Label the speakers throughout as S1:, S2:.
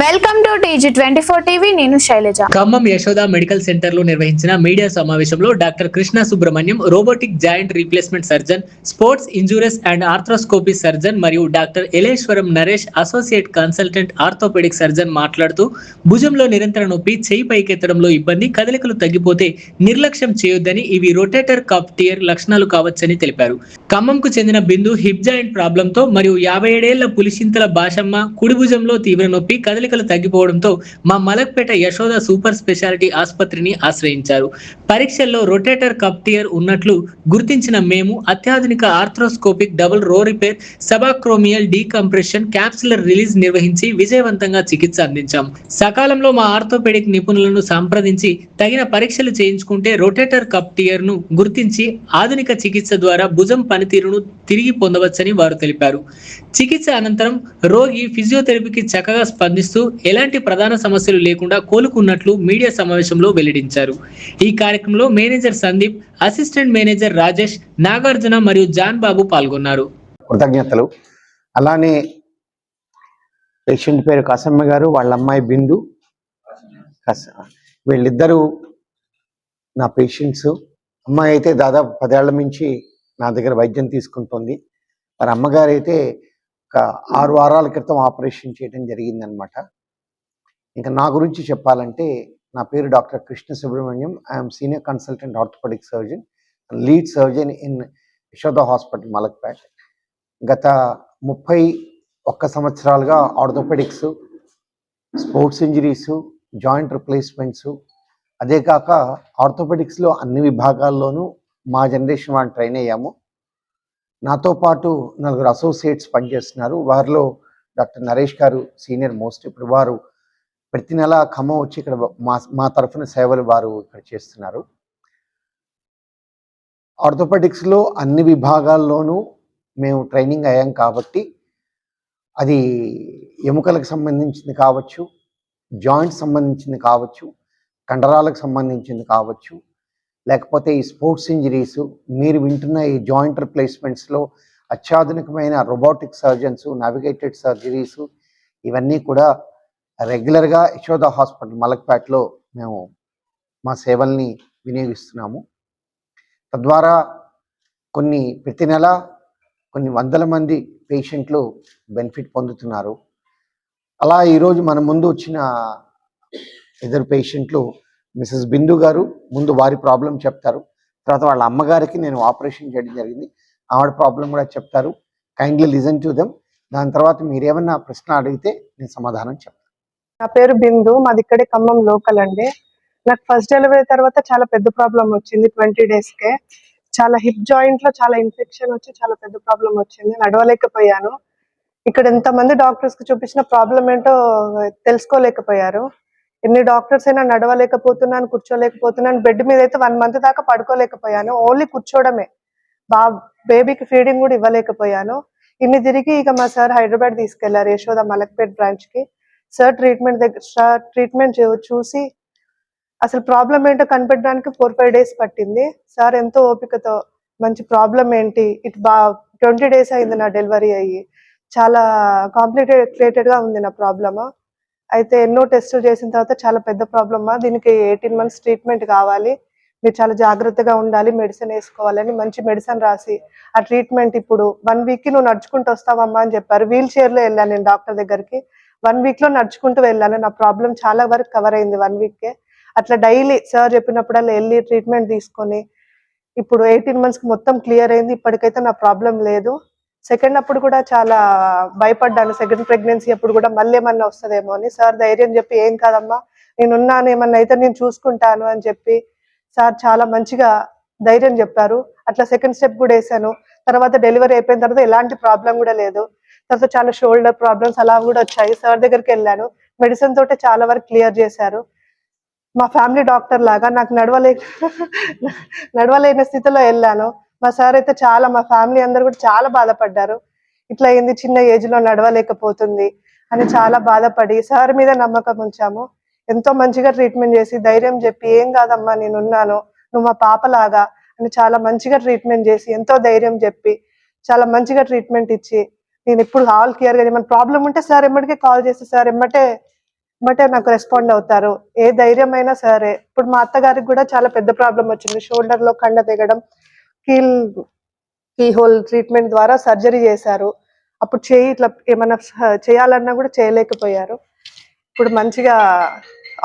S1: Welcome to TG24 TV. నేను Sailaja.
S2: Khammam Yashoda medical centre లో నిర్వహించిన మీడియా సమావేశంలో doctor Krishna Subrahmanyam, robotic joint replacement surgeon, sports injuries and arthroscopy surgeon మరియు doctor Eleswaram Naresh, associate consultant orthopaedic surgeon మాట్లాడుతూ భుజంలో నిరంతర నొప్పి, చేయి పైకెత్తడంలో ఇబ్బంది, కదలికలు తగ్గిపోతే నిర్లక్ష్యం చేయొద్దని, ఇవి రొటేటర్ కఫ్ టియర్ లక్షణాలు కావచ్చని తెలిపారు. ఖమ్మంకు చెందిన బిందు హిప్ జాయింట్ ప్రాబ్లం తో మరియు 57 ఏళ్ల పులిచింతల భాషమ్మ కుడి భుజంలో తీవ్ర నొప్పి, కదలికలు తగ్గిపోవడంతో మా మలక్పేట యశోద సూపర్ స్పెషాలిటీ ఆసుపత్రిని ఆశ్రయించారు. పరీక్షల్లో రొటేటర్ కఫ్ టియర్ ఉన్నట్లు గుర్తించిన మేము అత్యాధునిక ఆర్థ్రోస్కోపిక్ డబుల్ రో రిపేర్, సబాక్రోమియల్ డీకంప్రెషన్, క్యాప్సులర్ రిలీజ్ నిర్వహించి విజయవంతంగా చికిత్స అందించాం. సకాలంలో మా ఆర్థోపెడిక్ నిపుణులను సంప్రదించి తగిన పరీక్షలు చేయించుకుంటే రొటేటర్ కఫ్ టియర్ ను గుర్తించి ఆధునిక చికిత్స ద్వారా భుజం పనితీరును తిరిగి పొందవచ్చని వారు తెలిపారు. చికిత్స అనంతరం రోగి ఫిజియోథెరపీకి చక్కగా స్పందిస్తూ ఎలాంటి ప్రధాన సమస్యలు లేకుండా కోలుకున్నట్లు మీడియా సమావేశంలో వెల్లడించారు. ఈ కార్యక్రమంలో manager Sandeep, assistant manager Rajesh, Nagarjuna మరియు జాన్ బాబు పాల్గొన్నారు.
S3: కృతజ్ఞతలు. అలానే పేషెంట్ పేరు కాసమ్మ గారు, వాళ్ళ అమ్మాయి బిందు, వీళ్ళిద్దరూ నా పేషెంట్స్. అమ్మాయి అయితే దాదాపు 10 ఏళ్ల నుంచి నా దగ్గర వైద్యం తీసుకుంటుంది. మరి అమ్మగారు అయితే ఒక 6 వారాల క్రితం ఆపరేషన్ చేయడం జరిగిందనమాట. ఇంకా నా గురించి చెప్పాలంటే, నా పేరు doctor Krishna Subrahmanyam. I'm senior consultant orthopaedic surgeon, lead surgeon in Yashoda hospital Malakpet. గత 31 సంవత్సరాలుగా orthopaedics, sports injuries, joint replacements, అదే కాక ఆర్థోపెడిక్స్లో అన్ని విభాగాల్లోనూ మా జనరేషన్ వాళ్ళు ట్రైన్ అయ్యాము. నాతో పాటు 4 అసోసియేట్స్ పనిచేస్తున్నారు. వారిలో డాక్టర్ నరేష్ గారు సీనియర్ మోస్ట్. ఇప్పుడు వారు ప్రతి నెల ఖమ్మం వచ్చి ఇక్కడ మా తరఫున సేవలు వారు ఇక్కడ చేస్తున్నారు. ఆర్థోపెడిక్స్లో అన్ని విభాగాల్లోనూ మేము ట్రైనింగ్ అయ్యాం కాబట్టి, అది ఎముకలకు సంబంధించింది కావచ్చు, జాయింట్స్ సంబంధించింది కావచ్చు, కండరాలకు సంబంధించింది కావచ్చు, లేకపోతే ఈ స్పోర్ట్స్ ఇంజరీస్, మీరు వింటున్న ఈ జాయింట్ రిప్లేస్మెంట్స్లో అత్యాధునికమైన రోబోటిక్ సర్జన్స్, నావిగేటెడ్ సర్జరీస్, ఇవన్నీ కూడా రెగ్యులర్గా యశోద హాస్పిటల్ మలక్పేటలో మేము మా సేవల్ని వినియోగిస్తున్నాము. తద్వారా ప్రతి నెల కొన్ని వందల మంది పేషెంట్లు బెనిఫిట్ పొందుతున్నారు. అలా ఈరోజు మన ముందు వచ్చిన ఇద్దరు పేషెంట్లు, మిసెస్ బిందు గారు ముందు వారి ప్రాబ్లం చెప్తారు. తర్వాత వాళ్ళ అమ్మగారికి నేను ఆపరేషన్ చేయడం జరిగింది, ఆవిడ ప్రాబ్లం కూడా చెప్తారు. Kindly listen to them. దాని తర్వాత మీరేమన్నా ప్రశ్న అడిగితే నేను సమాధానం చెప్తాను.
S4: నా పేరు బిందు, మాది ఇక్కడే ఖమ్మం లోకల్ అండి. నాకు ఫస్ట్ డెలివరీ తర్వాత చాలా పెద్ద ప్రాబ్లం వచ్చింది. 20 డేస్కే చాలా హిప్ జాయింట్ లో చాలా ఇన్ఫెక్షన్ వచ్చి చాలా పెద్ద ప్రాబ్లం వచ్చింది. నడవలేకపోయాను. ఇక్కడ ఎంతమంది డాక్టర్స్ కి చూపించిన ప్రాబ్లం ఏంటో తెలుసుకోలేకపోయారు. ఎన్ని డాక్టర్స్ అయినా నడవలేకపోతున్నాను, కూర్చోలేకపోతున్నాను. బెడ్ మీద అయితే 1 మంత్ దాకా పడుకోలేకపోయాను. ఓన్లీ కూర్చోవడమే. బేబీకి ఫీడింగ్ కూడా ఇవ్వలేకపోయాను. ఇన్ని తిరిగి ఇక మా సార్ హైదరాబాద్ తీసుకెళ్లారు, యశోద మలక్పేట్ బ్రాంచ్ కి. సార్ ట్రీట్మెంట్ చూసి అసలు ప్రాబ్లం ఏంటో కనిపెట్టడానికి 4-5 డేస్ పట్టింది. సార్ ఎంతో ఓపికతో మంచి ప్రాబ్లం ఏంటి, 20 డేస్ అయింది నా డెలివరీ అయ్యి. చాలా కాంప్లికేటెడ్ గా ఉంది నా ప్రాబ్లమ్. అయితే ఎన్నో టెస్టులు చేసిన తర్వాత చాలా పెద్ద ప్రాబ్లమా, దీనికి 18 మంత్స్ ట్రీట్మెంట్ కావాలి, మీరు చాలా జాగ్రత్తగా ఉండాలి, మెడిసిన్ వేసుకోవాలని మంచి మెడిసిన్ రాసి ఆ ట్రీట్మెంట్ ఇప్పుడు 1 వీక్ నువ్వు నడుచుకుంటూ వస్తావమ్మా అని చెప్పారు. వీల్ చైర్ లో వెళ్ళాను నేను డాక్టర్ దగ్గరికి. 1 వీక్ లో నడుచుకుంటూ వెళ్ళాను. నా ప్రాబ్లం చాలా వరకు కవర్ అయింది 1 వీక్కే. అట్లా డైలీ సార్ చెప్పినప్పుడల్లా వెళ్ళి ట్రీట్మెంట్ తీసుకొని ఇప్పుడు 18 మంత్స్ కి మొత్తం క్లియర్ అయింది. ఇప్పటికైతే నా ప్రాబ్లం లేదు. సెకండ్ అప్పుడు కూడా చాలా భయపడ్డాను. సెకండ్ ప్రెగ్నెన్సీ అప్పుడు కూడా మళ్ళీ ఏమన్నా వస్తుందేమో అని. సార్ ధైర్యం చెప్పి, ఏం కాదమ్మా నేనున్నాను, ఏమన్నా అయితే నేను చూసుకుంటాను అని చెప్పి సార్ చాలా మంచిగా ధైర్యం చెప్పారు. అట్లా సెకండ్ స్టెప్ కూడా వేసాను. తర్వాత డెలివరీ అయిపోయిన తర్వాత ఎలాంటి ప్రాబ్లం కూడా లేదు. తర్వాత చాలా షోల్డర్ ప్రాబ్లమ్స్ అలా కూడా వచ్చాయి. సార్ దగ్గరికి వెళ్ళాను, మెడిసిన్ తోటే చాలా వరకు క్లియర్ చేశారు. మా ఫ్యామిలీ డాక్టర్ లాగా నాకు నడవలేని స్థితిలో వెళ్ళాను. మా సార్ అయితే మా ఫ్యామిలీ అందరు కూడా చాలా బాధపడ్డారు. ఇట్లా అయింది, చిన్న ఏజ్ లో నడవలేకపోతుంది అని చాలా బాధపడి సార్ మీద నమ్మకం ఉంచాము. ఎంతో మంచిగా ట్రీట్మెంట్ చేసి ధైర్యం చెప్పి, ఏం కాదమ్మా నేనున్నాను, నువ్వు మా పాపలాగా అని చాలా మంచిగా ట్రీట్మెంట్ చేసి, ఎంతో ధైర్యం చెప్పి చాలా మంచిగా ట్రీట్మెంట్ ఇచ్చి, నేను ఇప్పుడు ఆల్ క్లియర్ గా ఏమైనా ప్రాబ్లం ఉంటే సార్ ఎమ్మటికే కాల్ చేస్తే సార్ ఎమ్మటే బట్ నాకు రెస్పాండ్ అవుతారు. ఏ ధైర్యమైనా సరే. ఇప్పుడు మా అత్తగారికి కూడా చాలా పెద్ద ప్రాబ్లం వచ్చింది. షోల్డర్ లో కండ తెగడం, కీ హోల్ ట్రీట్మెంట్ ద్వారా సర్జరీ చేశారు. అప్పుడు చేయి ఇట్లా ఏమైనా చేయాలన్నా కూడా చేయలేకపోయారు. ఇప్పుడు మంచిగా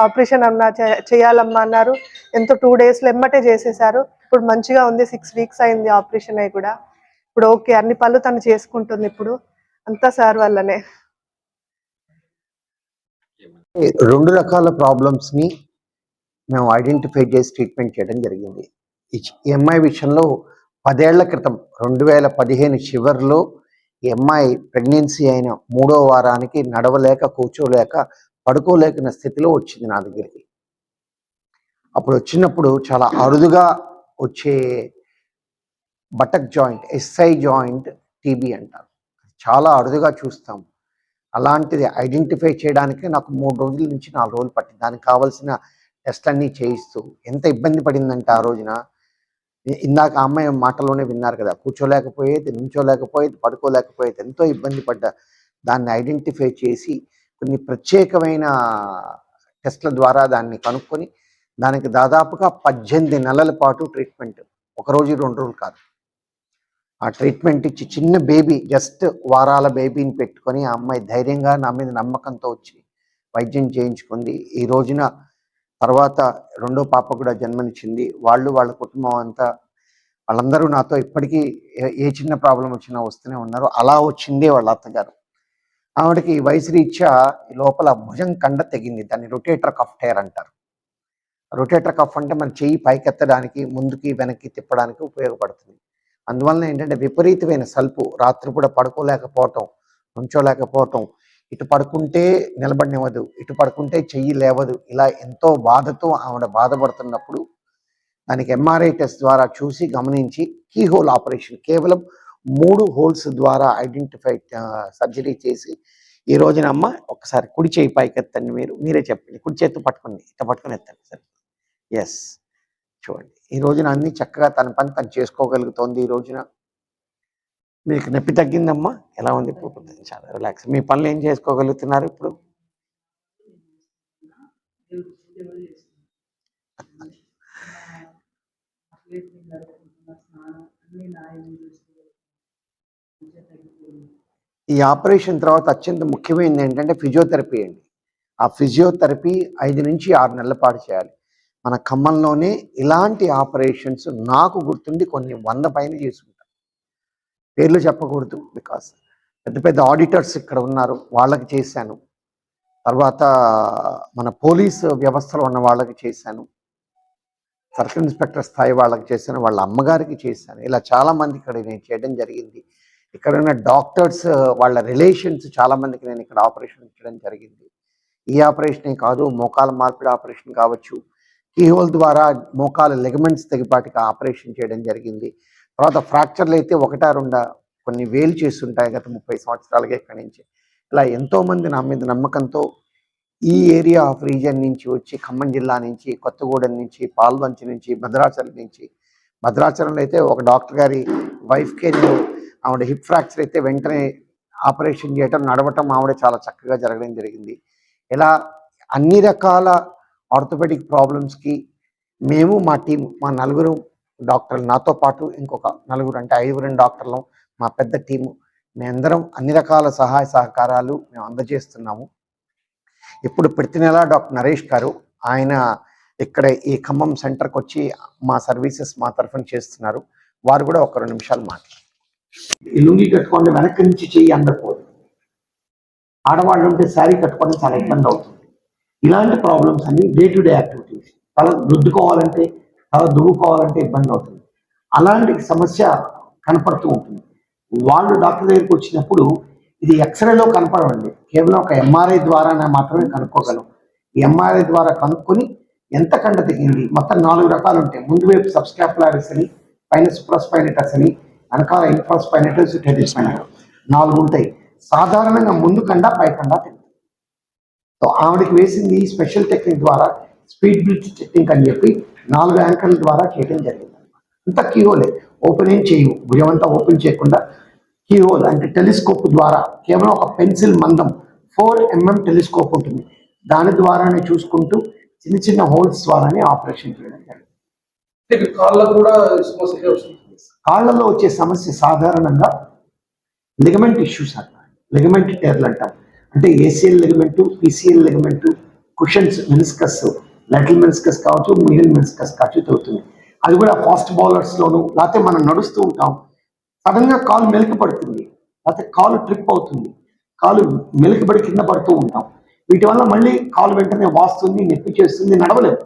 S4: ఆపరేషన్ అన్నా చేయాలమ్మా అన్నారు. ఎంతో 2 days ఎమ్మటే చేసేసారు. ఇప్పుడు మంచిగా ఉంది. 6 weeks అయింది ఆపరేషన్ అయ్యి కూడా. ఇప్పుడు ఓకే, అన్ని పనులు తను చేసుకుంటుంది. ఇప్పుడు అంతా సార్ వల్లనే.
S3: 2 రకాల ప్రాబ్లమ్స్ని మేము ఐడెంటిఫై చేసి ట్రీట్మెంట్ చేయడం జరిగింది. ఈ అమ్మాయి విషయంలో 10 ఏళ్ల క్రితం 2015 చివరిలో ఈ అమ్మాయి ప్రెగ్నెన్సీ అయిన 3వ వారానికి నడవలేక, కూర్చోలేక, పడుకోలేకున్న స్థితిలో వచ్చింది నా దగ్గరికి. అప్పుడు వచ్చినప్పుడు చాలా అరుదుగా వచ్చే buttock joint, SI joint TB అంటారు. చాలా అరుదుగా చూస్తాం. అలాంటిది ఐడెంటిఫై చేయడానికి నాకు 3 రోజుల నుంచి 4 రోజులు పట్టింది. దానికి కావాల్సిన టెస్ట్లన్నీ చేయిస్తూ ఎంత ఇబ్బంది పడిందంటే ఆ రోజున, ఇందాక ఆ అమ్మాయి మాటలోనే విన్నారు కదా, కూర్చోలేకపోయేది, నుంచోలేకపోయేది, పడుకోలేకపోయేది, ఎంతో ఇబ్బంది పడ్డా. దాన్ని ఐడెంటిఫై చేసి కొన్ని ప్రత్యేకమైన టెస్ట్ల ద్వారా దాన్ని కనుక్కొని దానికి దాదాపుగా 18 నెలల పాటు ట్రీట్మెంట్, 1 రోజు 2 రోజులు కాదు. ఆ ట్రీట్మెంట్ ఇచ్చి చిన్న బేబీ, జస్ట్ వారాల బేబీని పెట్టుకొని ఆ అమ్మాయి ధైర్యంగా నా మీద నమ్మకంతో వచ్చి వైద్యం చేయించుకుంది. ఈ రోజున తర్వాత 2వ పాప కూడా జన్మనిచ్చింది. వాళ్ళ కుటుంబం అంతా, వాళ్ళందరూ నాతో ఇప్పటికీ ఏ చిన్న ప్రాబ్లం వచ్చినా వస్తూనే ఉన్నారు. అలా వచ్చిందే వాళ్ళ అత్తగారు. ఆవిడకి వయసు రీత్యా లోపల భుజం కండ తెగింది. దాన్ని రొటేటర్ కఫ్ టైర్ అంటారు. రొటేటర్ కఫ్ అంటే మన చెయ్యి పైకెత్తడానికి, ముందుకి వెనక్కి తిప్పడానికి ఉపయోగపడుతుంది. అందువలన ఏంటంటే విపరీతమైన సల్పు, రాత్రిపూట పడుకోలేకపోవటం, నుంచోలేకపోవటం, ఇటు పడుకుంటే నిలబడినివ్వదు, ఇటు పడుకుంటే చెయ్యి లేవదు, ఇలా ఎంతో బాధతో ఆవిడ బాధపడుతున్నప్పుడు దానికి ఎంఆర్ఐ టెస్ట్ ద్వారా చూసి గమనించి కీ హోల్ ఆపరేషన్, కేవలం 3 హోల్స్ ద్వారా ఐడెంటిఫై సర్జరీ చేసి ఈ రోజున అమ్మ ఒకసారి కుడి చేయి పైకెత్తండి, మీరే చెప్పండి, కుడి చేతి పట్టుకుని ఇట్లా పట్టుకుని ఎత్తండి సార్. ఎస్, చూడండి ఈ రోజున అన్ని చక్కగా తన పని తను చేసుకోగలుగుతోంది. ఈ రోజున మీకు నొప్పి తగ్గిందమ్మా, ఎలా ఉంది ఇప్పుడు? చాలా రిలాక్స్. మీ పనులు ఏం చేసుకోగలుగుతున్నారు ఇప్పుడు? ఈ ఆపరేషన్ తర్వాత అత్యంత ముఖ్యమైనది ఏంటంటే ఫిజియోథెరపీ అండి. ఆ ఫిజియోథెరపీ 5 నుంచి 6 నెలల పాటు చేయాలి. మన ఖమ్మంలోనే ఇలాంటి ఆపరేషన్స్ నాకు గుర్తుండి కొన్ని 100 పైన చేసుకుంటాం. పేర్లు చెప్పకూడదు, బికాస్ పెద్ద పెద్ద ఆడిటర్స్ ఇక్కడ ఉన్నారు, వాళ్ళకి చేశాను. తర్వాత మన పోలీసు వ్యవస్థలో ఉన్న వాళ్ళకి చేశాను, సర్కిల్ ఇన్స్పెక్టర్ స్థాయి వాళ్ళకి చేశాను, వాళ్ళ అమ్మగారికి చేశాను. ఇలా చాలామంది ఇక్కడ నేను చేయడం జరిగింది. ఇక్కడ ఉన్న డాక్టర్స్ వాళ్ళ రిలేషన్స్ చాలామందికి నేను ఇక్కడ ఆపరేషన్ చేయడం జరిగింది. ఈ ఆపరేషనే కాదు, మోకాల మార్పిడి ఆపరేషన్ కావచ్చు, కీహోల్ ద్వారా మోకాల లెగమెంట్స్ తెగిపాటికి ఆపరేషన్ చేయడం జరిగింది. తర్వాత ఫ్రాక్చర్లు అయితే 1, 2 కొన్ని వేలు చేస్తుంటాయి గత 30 సంవత్సరాలుగా ఇక్కడి నుంచి. ఇలా ఎంతోమంది నా మీద నమ్మకంతో ఈ ఏరియా ఆఫ్ రీజియన్ నుంచి వచ్చి, ఖమ్మం జిల్లా నుంచి, కొత్తగూడెం నుంచి, పాల్వంచి నుంచి, భద్రాచలం నుంచి. భద్రాచలంలో అయితే ఒక డాక్టర్ గారి వైఫ్కే నేను, ఆవిడ హిప్ ఫ్రాక్చర్ అయితే వెంటనే ఆపరేషన్ చేయటం, నడవటం ఆవిడ చాలా చక్కగా జరగడం జరిగింది. ఇలా అన్ని రకాల ఆర్థోపెడిక్ ప్రాబ్లమ్స్కి మేము, మా టీం, మా 4 డాక్టర్లు, నాతో పాటు ఇంకొక 4 అంటే 5 డాక్టర్లు, మా పెద్ద టీము, మేమందరం అన్ని రకాల సహాయ సహకారాలు మేము అందజేస్తున్నాము. ఇప్పుడు ప్రతి నెల డాక్టర్ నరేష్ గారు, ఆయన ఇక్కడ ఈ ఖమ్మం సెంటర్కి వచ్చి మా సర్వీసెస్ మా తరఫున చేస్తున్నారు. వారు కూడా ఒక 2 నిమిషాలు మాట్లాడారు. ఈ లుంగి కట్టుకోండి, వెనక్కి నుంచి చెయ్యి అందకపోదు. ఆడవాళ్ళు ఉంటే శారీ కట్టుకోవడం చాలా ఇబ్బంది అవుతుంది. ఇలాంటి ప్రాబ్లమ్స్ అన్ని డే టు డే యాక్టివిటీస్. తల రుద్దుకోవాలంటే, తల దువ్వుకోవాలంటే ఇబ్బంది అవుతుంది. అలాంటి సమస్య కనపడుతూ ఉంటుంది. వాళ్ళు డాక్టర్ దగ్గరికి వచ్చినప్పుడు ఇది ఎక్స్రేలో కనపడవండి, కేవలం ఒక ఎంఆర్ఐ ద్వారా మాత్రమే కనుక్కోగలం. ఈ ఎంఆర్ఐ ద్వారా కనుక్కొని ఎంత కండ తెగింది, మొత్తం 4 రకాలు ఉంటాయి. ముందు వైపు సబ్స్కాపులారిస్ అని, పైన సుప్రాస్పైనటస్ అని, వెనకాల ఇన్ఫ్రాస్పైనటస్, టెరిస్పైనటస్ 4 ఉంటాయి. సాధారణంగా ముందు కండ, పై కండ తెగింది. సో ఆవిడకి వేసింది స్పెషల్ టెక్నిక్ ద్వారా స్పీడ్ బ్రిడ్జ్ టెక్నిక్ అని చెప్పి 4 యాంకర్ల ద్వారా చేయడం జరిగింది. అంత కీహోలే, ఓపెన్ ఏం చేయవు, భుజం అంతా ఓపెన్ చేయకుండా కీహోల్ అంటే టెలిస్కోప్ ద్వారా, కేవలం ఒక పెన్సిల్ మందం 4 mm టెలిస్కోప్ ఉంటుంది, దాని ద్వారానే చూసుకుంటూ చిన్న చిన్న హోల్స్ ద్వారానే ఆపరేషన్ చేయడం జరుగుతుంది.
S5: కాళ్ళకు కూడా సమస్య వస్తుంది.
S3: కాళ్ళలో వచ్చే సమస్య సాధారణంగా లిగమెంట్ ఇష్యూస్ అంటారు, లిగమెంట్ టేర్లు అంటాం. అంటే ACL ligament, PCL ligament, cushions meniscus, lateral meniscus కావచ్చు, మీడియల్ మెనిస్కస్ కావచ్చు తగ్గుతుంది. అది కూడా ఫాస్ట్ బౌలర్స్లోను, లేకపోతే మనం నడుస్తూ ఉంటాం, సడన్గా కాలు మెలికి పడుతుంది, లేకపోతే కాలు ట్రిప్ అవుతుంది, కాలు మెలికబడి కింద పడుతూ ఉంటాం. వీటి వల్ల మళ్ళీ కాలు వెంటనే వాస్తుంది, నొప్పి చేస్తుంది, నడవలేము.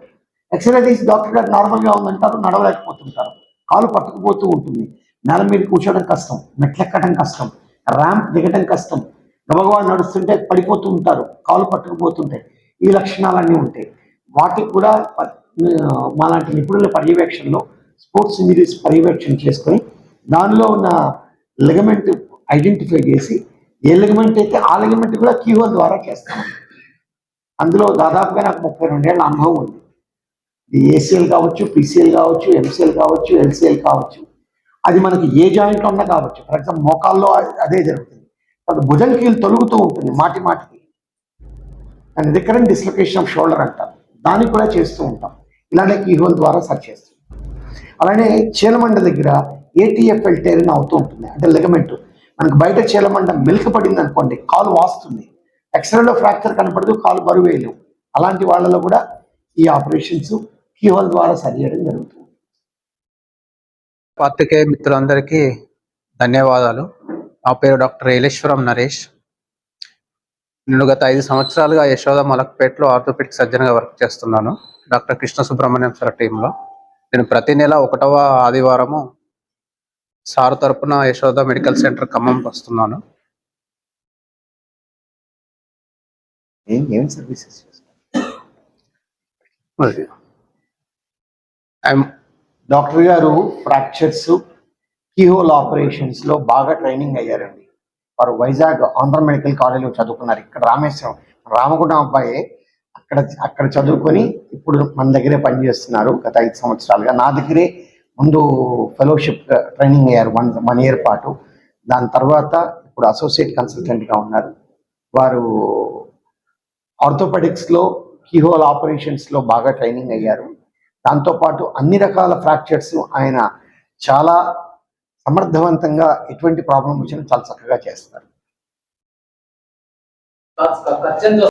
S3: ఎక్స్రే తీసి డాక్టర్ గారు నార్మల్గా ఉందంటారు, నడవలేకపోతుంటారు, కాలు పట్టుకుపోతూ ఉంటుంది, నేల మీద కూర్చోవడం కష్టం, మెట్లెక్కడం కష్టం, ర్యాంప్ దిగడం కష్టం, గబగబా నడుస్తుంటే పడిపోతూ ఉంటారు, కాలు పట్టుకుపోతుంటాయి. ఈ లక్షణాలన్నీ ఉంటాయి. వాటికి కూడా మాలాంటి నిపుణుల పర్యవేక్షణలో స్పోర్ట్స్ ఇంజరీస్ పర్యవేక్షణ చేసుకొని దానిలో ఉన్న లిగమెంట్ ఐడెంటిఫై చేసి ఏ లిగమెంట్ అయితే ఆ లిగమెంట్ కూడా కీహోల్ ద్వారా చేస్తాం. అందులో దాదాపుగా నాకు 32 ఏళ్ళ అనుభవం ఉంది. ఏసీఎల్ కావచ్చు, పీసీఎల్ కావచ్చు, ఎంసీఎల్ కావచ్చు, ఎల్సీఎల్ కావచ్చు. అది మనకి ఏ జాయింట్లో ఉన్నా కావచ్చు. ఫర్ ఎగ్జాంపుల్ మోకాల్లో అదే జరుగుతుంది, అది భుజం కీలు తొలుగుతూ ఉంటుంది మాటి మాటికి, and recurrent dislocation of shoulder అంటాం, దాన్ని కూడా చేస్తూ ఉంటాం. ఇలానే కీహోల్ ద్వారా సర్చ్ చేస్తాం. అలానే చీలమండ దగ్గర ఏటీఎఫ్ఎల్ టేర్ అవుతూ ఉంటుంది. అంటే లిగమెంట్ మనకు బయట చీలమండ మెలిక పడింది అనుకోండి, కాలు వాస్తుంది, ఎక్స్రేలో ఫ్రాక్చర్ కనపడదు, కాలు బరువు వేయలేము. అలాంటి వాళ్ళలో కూడా ఈ ఆపరేషన్స్ కీహోల్ ద్వారా సరి చేయడం జరుగుతుంది.
S6: పాత్రికేయ మిత్రులందరికీ ధన్యవాదాలు. నా పేరు డాక్టర్ ఎలేశ్వరం నరేష్. నేను గత 5 సంవత్సరాలుగా యశోద మలక్పేటలో ఆర్థోపెడిక్ సర్జన్గా వర్క్ చేస్తున్నాను, డాక్టర్ కృష్ణ సుబ్రహ్మణ్యం సార్ టీంలో. నేను ప్రతి నెల 1వ ఆదివారము సార్ తరపున యశోద మెడికల్ సెంటర్ ఖమ్మంకి వస్తున్నాను.
S3: ఏం సర్వీసెస్ డాక్టర్ గారు ఫ్రాక్చర్స్, కీహోల్ ఆపరేషన్స్ లో బాగా ట్రైనింగ్ అయ్యారండి. వారు వైజాగ్ ఆంధ్ర మెడికల్ కాలేజ్లో చదువుకున్నారు. ఇక్కడ రామగుండం అబ్బాయి అక్కడ చదువుకొని ఇప్పుడు మన దగ్గరే పనిచేస్తున్నారు గత 5 సంవత్సరాలుగా. నా దగ్గరే ముందు ఫెలోషిప్ ట్రైనింగ్ అయ్యారు 1 year పాటు. దాని తర్వాత ఇప్పుడు అసోసియేట్ కన్సల్టెంట్గా ఉన్నారు. వారు ఆర్థోపెడిక్స్లో, కీహోల్ ఆపరేషన్స్లో బాగా ట్రైనింగ్ అయ్యారు. దాంతోపాటు అన్ని రకాల ఫ్రాక్చర్స్ ఆయన చాలా సమర్థవంతంగా, ఎటువంటి ప్రాబ్లం వచ్చినా చాలా చక్కగా చేస్తారు.